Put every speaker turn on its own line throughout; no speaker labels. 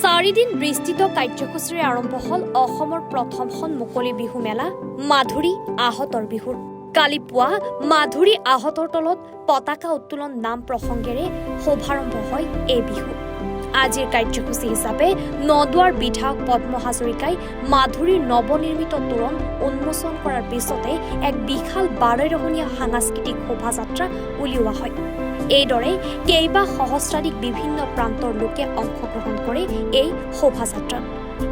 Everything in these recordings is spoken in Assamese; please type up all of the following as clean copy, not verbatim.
চাৰিদিন বিস্তৃত কাৰ্যসূচীৰে আৰম্ভ হ'ল অসমৰ প্ৰথমখন মুকলি বিহু মেলা মাধুৰী আহতৰ বিহুৰ। কালি পুৱা মাধুৰী আহতৰ তলত পতাকা উত্তোলন নাম প্ৰসংগেৰে শুভাৰম্ভ হয় এই বিহু। আজিৰ কাৰ্যসূচী হিচাপে নদুৱাৰ বিধায়ক পদ্ম হাজৰিকাই মাধুৰীৰ নৱনিৰ্মিত তোৰণ উন্মোচন কৰাৰ পিছতে এক বিশাল 12ৰহণীয়া সাংস্কৃতিক শোভাযাত্ৰা উলিওৱা হয়। এইদৰে কেইবা সহস্ৰাধিক বিভিন্ন প্ৰান্তৰ লোকে অংশগ্ৰহণ কৰে এই শোভাযাত্ৰাত।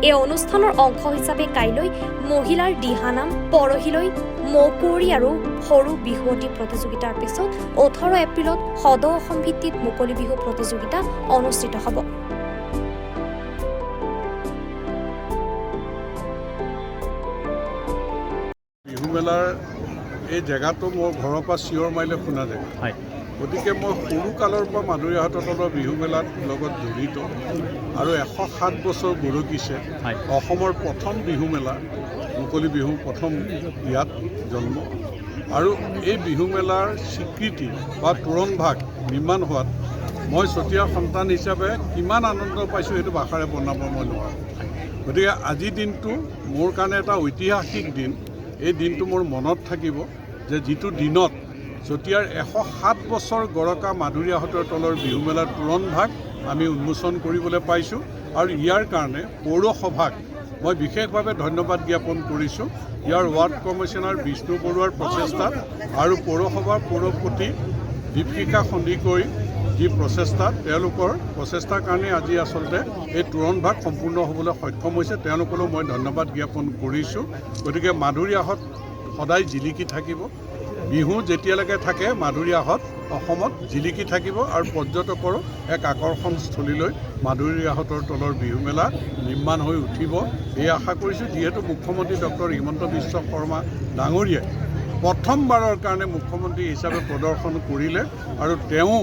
এই অনুষ্ঠানৰ অংশ হিচাপে কাইলৈ মহিলাৰ দিহানাম, পৰহিলৈ মৌকুঁৱৰী আৰু সৰু বিহুৱতী প্ৰতিযোগিতাৰ পিছত 18 এপ্ৰিলত সদৌ অসম ভিত্তিত মুকলি বিহু প্ৰতিযোগিতা অনুষ্ঠিত হ'ব।
বিহু মেলাৰ এই জেগাটো মোৰ ঘৰৰ পৰা চিঞৰ মাৰিলে শুনা যায়। গতিকে মই সৰু কালৰ পৰা মাধুৰী আহতৰ তলৰ বিহু মেলাৰ লগত জড়িত আৰু 107 বছৰ গৰকিছে। অসমৰ প্ৰথম বিহু মেলা, মুকলি বিহু প্ৰথম ইয়াত জন্ম। আৰু এই বিহু মেলাৰ স্বীকৃতি বা তোৰণভাগ নিৰ্মাণ হোৱাত মই চতিয়াৰ সন্তান হিচাপে কিমান আনন্দ পাইছোঁ সেইটো ভাষাৰে বনাব মই নোৱাৰোঁ। গতিকে আজিৰ দিনটো মোৰ কাৰণে এটা ঐতিহাসিক দিন। এই দিনটো মোৰ মনত থাকিব যে যিটো দিনত চতিয়াৰ 107 বছৰ গৰকা মাধুৰী আহতৰ তলৰ বিহু মেলাৰ তোৰণভাগ আমি উন্মোচন কৰিবলৈ পাইছোঁ। আৰু ইয়াৰ কাৰণে পৌৰসভাক মই বিশেষভাৱে ধন্যবাদ জ্ঞাপন কৰিছোঁ। ইয়াৰ ৱাৰ্ড কমিশ্যনাৰ বিষ্ণু বৰুৱাৰ প্ৰচেষ্টাত আৰু পৌৰসভাৰ পৌৰপতি দীপশিখা সন্দিকৈ যি প্ৰচেষ্টা, তেওঁলোকৰ প্ৰচেষ্টাৰ কাৰণে আজি আচলতে এই তোৰণভাগ সম্পূৰ্ণ হ'বলৈ সক্ষম হৈছে। তেওঁলোকলৈও মই ধন্যবাদ জ্ঞাপন কৰিছোঁ। গতিকে মাধুৰী আহত সদায় জিলিকি থাকিব। বিহু যেতিয়ালৈকে থাকে মাধুৰী আহত অসমত জিলিকি থাকিব আৰু পৰ্যটকৰো এক আকৰ্ষণস্থলীলৈ মাধুৰী আহতৰ তলৰ বিহু মেলা নিৰ্মাণ হৈ উঠিব, এই আশা কৰিছোঁ। যিহেতু মুখ্যমন্ত্ৰী ডক্টৰ হিমন্ত বিশ্ব শৰ্মা ডাঙৰীয়াই প্ৰথমবাৰৰ কাৰণে মুখ্যমন্ত্ৰী হিচাপে প্ৰদৰ্শন কৰিলে আৰু তেওঁ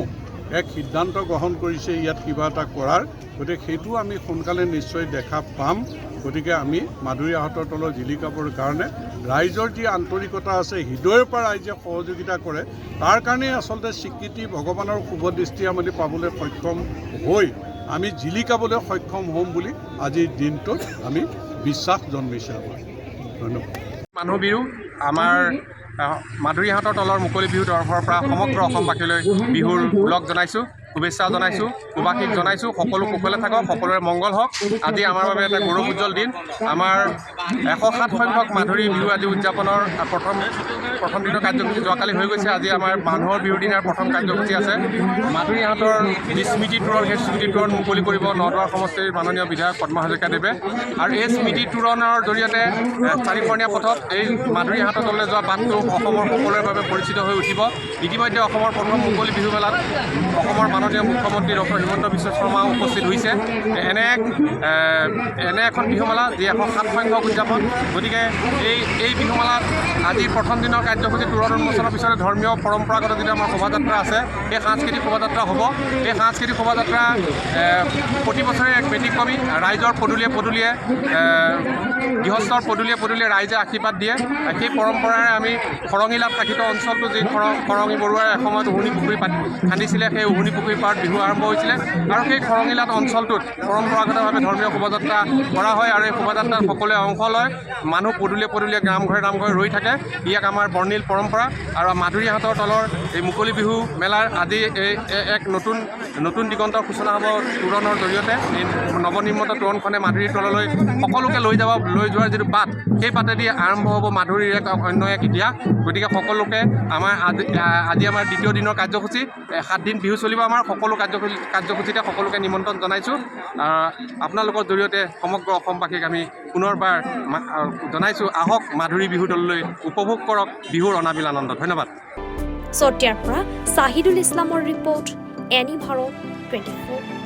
এক সিদ্ধান্ত গ্ৰহণ কৰিছে ইয়াত কিবা এটা কৰাৰ। গতিকে সেইটো আমি সোনকালে নিশ্চয় দেখা পাম। গতিকে আমি মাধুৰী আহতৰ তলৰ জিলিকাবৰ কাৰণে ৰাইজৰ যি আন্তৰিকতা আছে, হৃদয়ৰ পৰা ৰাইজে সহযোগিতা কৰে, তাৰ কাৰণেই আচলতে স্বীকৃতি ভগৱানৰ শুভদৃষ্টি আমি পাবলৈ সক্ষম হৈ আমি জিলিকাবলৈ সক্ষম হ'ম বুলি আজিৰ দিনটোত আমি বিশ্বাস জন্মিছে আমাৰ। ধন্যবাদ।
মানুহ বিহু আমাৰ মাধুৰী আহতৰ তলৰ মুকলি বিহু তৰফৰ পৰা সমগ্ৰ অসমবাসীলৈ বিহুৰ ওলগ জনাইছোঁ, শুভেচ্ছা জনাইছোঁ, সুবাসিক জনাইছোঁ। সকলো কুশলে থাকক, সকলোৰে মংগল হওক। আজি আমাৰ বাবে এটা গৌৰৱ উজ্জ্বল দিন। আমাৰ 107 সংখ্যক মাধুৰী বিহু আজি উদযাপনৰ প্ৰথম দিনৰ কাৰ্যসূচী যোৱাকালি হৈ গৈছে। আজি আমাৰ মানুহৰ বিহুৰ দিনাৰ প্ৰথম কাৰ্যসূচী আছে। মাধুৰী আহতৰ যি স্মৃতি তোৰণ, সেই স্মৃতি তোৰণ মুকলি কৰিব নদুৱাৰ সমষ্টিৰ মাননীয় বিধায়ক পদ্ম হাজৰিকাদেৱে। আৰু এই স্মৃতি তোৰণৰ জৰিয়তে চাৰিকৰণীয়া পথত এই মাধুৰী আহতৰ তললৈ যোৱা বাটটো অসমৰ সকলোৰে বাবে পৰিচিত হৈ উঠিব। ইতিমধ্যে অসমৰ প্ৰথম মুকলি বিহু মেলাত অসমৰ মাননীয় মুখ্যমন্ত্ৰী ডক্টৰ হিমন্ত বিশ্ব শৰ্মা উপস্থিত হৈছে। এনে এখন বিহুমেলা যি 107 সংখ্যক উদযাপন। গতিকে এই বিহুমেলাত আজি প্ৰথম দিনৰ কাৰ্যসূচী তোৰণ উন্মোচনৰ পিছতে ধৰ্মীয় পৰম্পৰাগত যিটো আমাৰ শোভাযাত্ৰা আছে, সেই সাংস্কৃতিক শোভাযাত্ৰা হ'ব। এই সাংস্কৃতিক শোভাযাত্ৰা প্ৰতি বছৰে এক ব্যতিক্ৰমী। ৰাইজৰ পদূলিয়ে পদূলিয়ে গৃহস্থৰ পদূলিয়ে পদূলিয়ে ৰাইজে আশীৰ্বাদ দিয়ে। সেই পৰম্পৰাৰে আমি খৰঙিলাত শাসিত অঞ্চলটো যি খৰঙী বৰুৱাই এসময়ত উহুনি পুখুৰী খান্দিছিলে, সেই উহুনি পুখুৰীৰ পাৰত বিহু আৰম্ভ হৈছিলে। আৰু সেই খৰঙিলাত অঞ্চলটোত পৰম্পৰাগতভাৱে ধৰ্মীয় শোভাযাত্ৰা কৰা হয় আৰু এই শোভাযাত্ৰাত সকলোৱে অংশ লয়। মানুহ পদূলিয়ে পদূলিয়ে নামঘৰে নামঘৰে ৰৈ থাকে। ইয়াক আমাৰ বৰ্ণিল পৰম্পৰা। আৰু মাধুৰী আহতৰ তলৰ এই মুকলি বিহু মেলাৰ আজি এক নতুন দিগন্তৰ সূচনা হ'ব তোৰণৰ জৰিয়তে। এই নৱনিৰ্মিত তোৰণখনে মাধুৰীৰ তললৈ সকলোকে লৈ যোৱাৰ যিটো বাট, সেই বাটেদি আৰম্ভ হ'ব মাধুৰীৰ অন্য এক ইতিহাস। গতিকে সকলোকে আজি আমাৰ দ্বিতীয় দিনৰ কাৰ্যসূচী, 7 দিন বিহু চলিব আমাৰ। সকলো কাৰ্যসূচীতে সকলোকে নিমন্ত্ৰণ জনাইছোঁ। আপোনালোকৰ জৰিয়তে সমগ্ৰ অসমবাসীক আমি পুনৰবাৰ জনাইছোঁ, আহক মাধুৰী বিহু দললৈ, উপভোগ কৰক বিহুৰ অনাবিল আনন্দ। ধন্যবাদ।
চতিয়াৰ পৰা চাহিদুল ইছলামৰ ৰিপৰ্ট, এনি ভাৰত 24।